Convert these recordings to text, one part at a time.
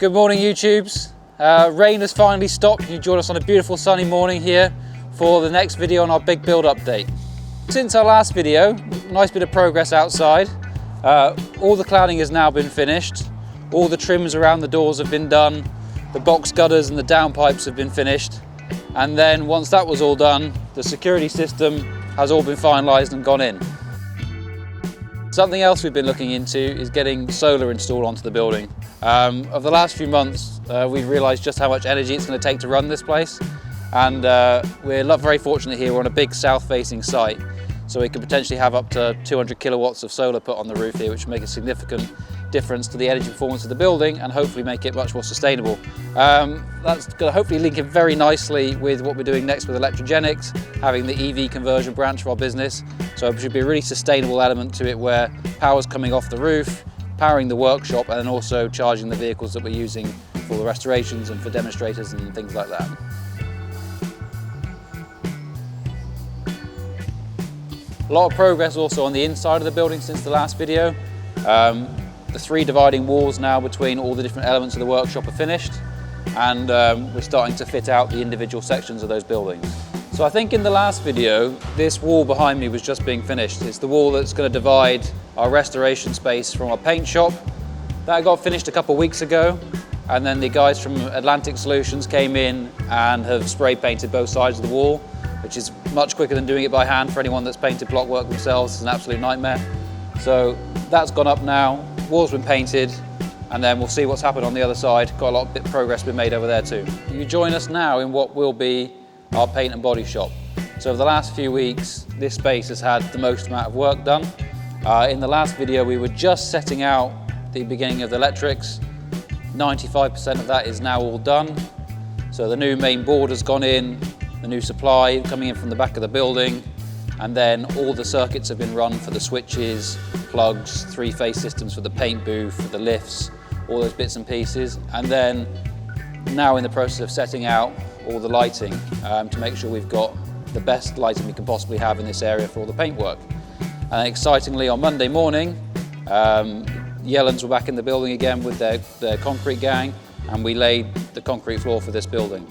Good morning, YouTubes. Rain has finally stopped. You joined us on a beautiful sunny morning here for the next video on our big build update. Since our last video, nice bit of progress outside. All the cladding has now been finished. All the trims around the doors have been done. The box gutters and the downpipes have been finished. And then once that was all done, the security system has all been finalised and gone in. Something else we've been looking into is getting solar installed onto the building. Over the last few months, we've realised just how much energy it's going to take to run this place. And we're very fortunate here. We're on a big south-facing site, so we could potentially have up to 200 kilowatts of solar put on the roof here, which will make a significant difference to the energy performance of the building and hopefully make it much more sustainable. That's going to hopefully link in very nicely with what we're doing next with electrogenics, having the EV conversion branch of our business. So it should be a really sustainable element to it where power's coming off the roof, powering the workshop, and then also charging the vehicles that we're using for the restorations and for demonstrators and things like that. A lot of progress also on the inside of the building since the last video. The 3 dividing walls now between all the different elements of the workshop are finished, and we're starting to fit out the individual sections of those buildings. So I think in the last video, this wall behind me was just being finished. It's the wall that's going to divide our restoration space from our paint shop. That got finished a couple of weeks ago, and then the guys from Atlantic Solutions came in and have spray painted both sides of the wall, which is much quicker than doing it by hand. For anyone that's painted block work themselves, it's an absolute nightmare. So that's gone up now, wall's been painted, and then we'll see what's happened on the other side. Got a lot of progress been made over there too. You join us now in what will be our paint and body shop. So over the last few weeks, this space has had the most amount of work done. In the last video, we were just setting out the beginning of the electrics. 95% of that is now all done. So the new main board has gone in, the new supply coming in from the back of the building, and then all the circuits have been run for the switches, plugs, 3-phase systems for the paint booth, for the lifts, all those bits and pieces. And then now in the process of setting out all the lighting to make sure we've got the best lighting we can possibly have in this area for all the paint work. And excitingly, on Monday morning, Yellens were back in the building again with their concrete gang, and we laid the concrete floor for this building.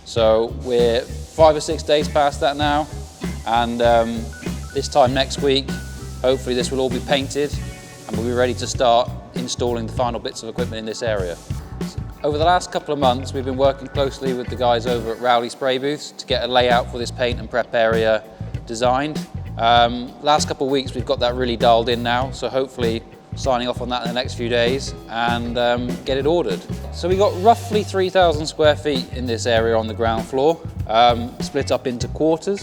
So we're 5 or 6 days past that now, and this time next week, hopefully this will all be painted and we'll be ready to start installing the final bits of equipment in this area. Over the last couple of months, we've been working closely with the guys over at Rowley Spray Booths to get a layout for this paint and prep area designed. Last couple of weeks, we've got that really dialed in now, so hopefully signing off on that in the next few days and get it ordered. So we got roughly 3,000 square feet in this area on the ground floor, split up into quarters.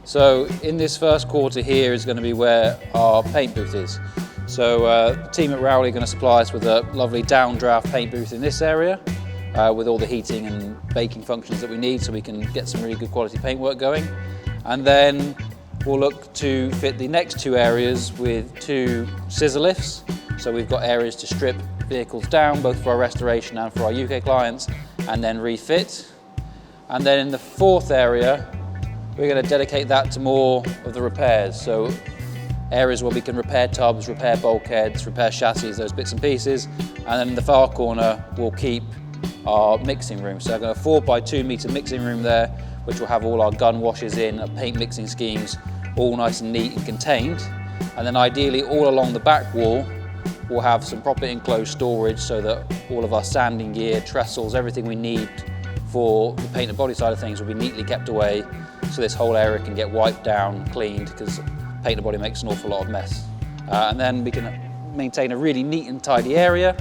So in this first quarter here is going to be where our paint booth is. So the team at Rowley are going to supply us with a lovely downdraft paint booth in this area with all the heating and baking functions that we need so we can get some really good quality paint work going. And then we'll look to fit the next 2 areas with 2 scissor lifts. So we've got areas to strip vehicles down, both for our restoration and for our UK clients, and then refit. And then in the 4th area, we're going to dedicate that to more of the repairs. So areas where we can repair tubs, repair bulkheads, repair chassis, those bits and pieces. And then in the far corner, we'll keep our mixing room. So I've got a 4x2 metre mixing room there, which will have all our gun washes in, our paint mixing schemes, all nice and neat and contained. And then ideally all along the back wall, we'll have some proper enclosed storage so that all of our sanding gear, trestles, everything we need for the paint and body side of things will be neatly kept away, so this whole area can get wiped down, cleaned, because paint and body makes an awful lot of mess. And then we can maintain a really neat and tidy area.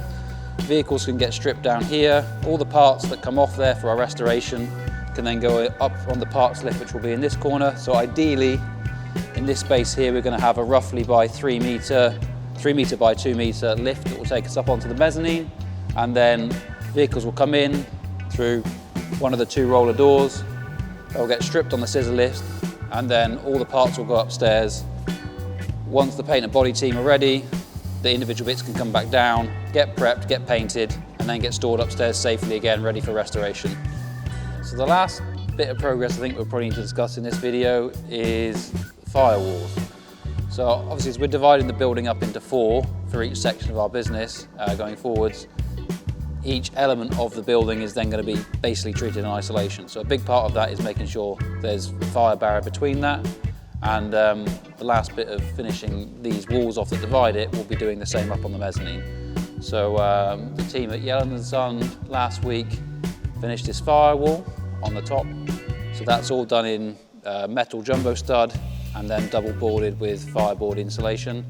Vehicles can get stripped down here. All the parts that come off there for our restoration can then go up on the parts lift, which will be in this corner. So ideally, in this space here, we're going to have a roughly by 3 metre by 2 metre lift that will take us up onto the mezzanine, and then vehicles will come in through one of the 2 roller doors. They'll get stripped on the scissor lift, and then all the parts will go upstairs. Once the paint and body team are ready, the individual bits can come back down, get prepped, get painted, and and then get stored upstairs safely again, ready for restoration. So the last bit of progress I think we'll probably need to discuss in this video is firewalls. So obviously, as we're dividing the building up into 4 for each section of our business going forwards, each element of the building is then going to be basically treated in isolation. So a big part of that is making sure there's a fire barrier between that, and the last bit of finishing these walls off that divide it, we'll be doing the same up on the mezzanine. So the team at Yelland & Son last week finished this firewall on the top. So that's all done in metal jumbo stud and then double boarded with fireboard insulation.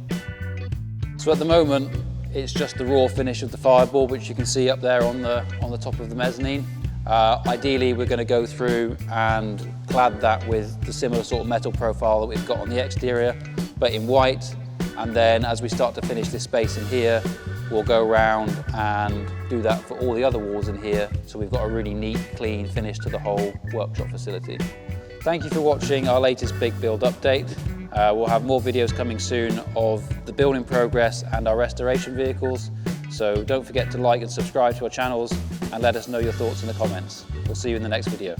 So at the moment, it's just the raw finish of the fireboard, which you can see up there on the top of the mezzanine. Ideally, we're going to go through and clad that with the similar sort of metal profile that we've got on the exterior, but in white. And then as we start to finish this space in here, we'll go around and do that for all the other walls in here. So we've got a really neat, clean finish to the whole workshop facility. Thank you for watching our latest big build update. We'll have more videos coming soon of the building progress and our restoration vehicles. So don't forget to like and subscribe to our channels and let us know your thoughts in the comments. We'll see you in the next video.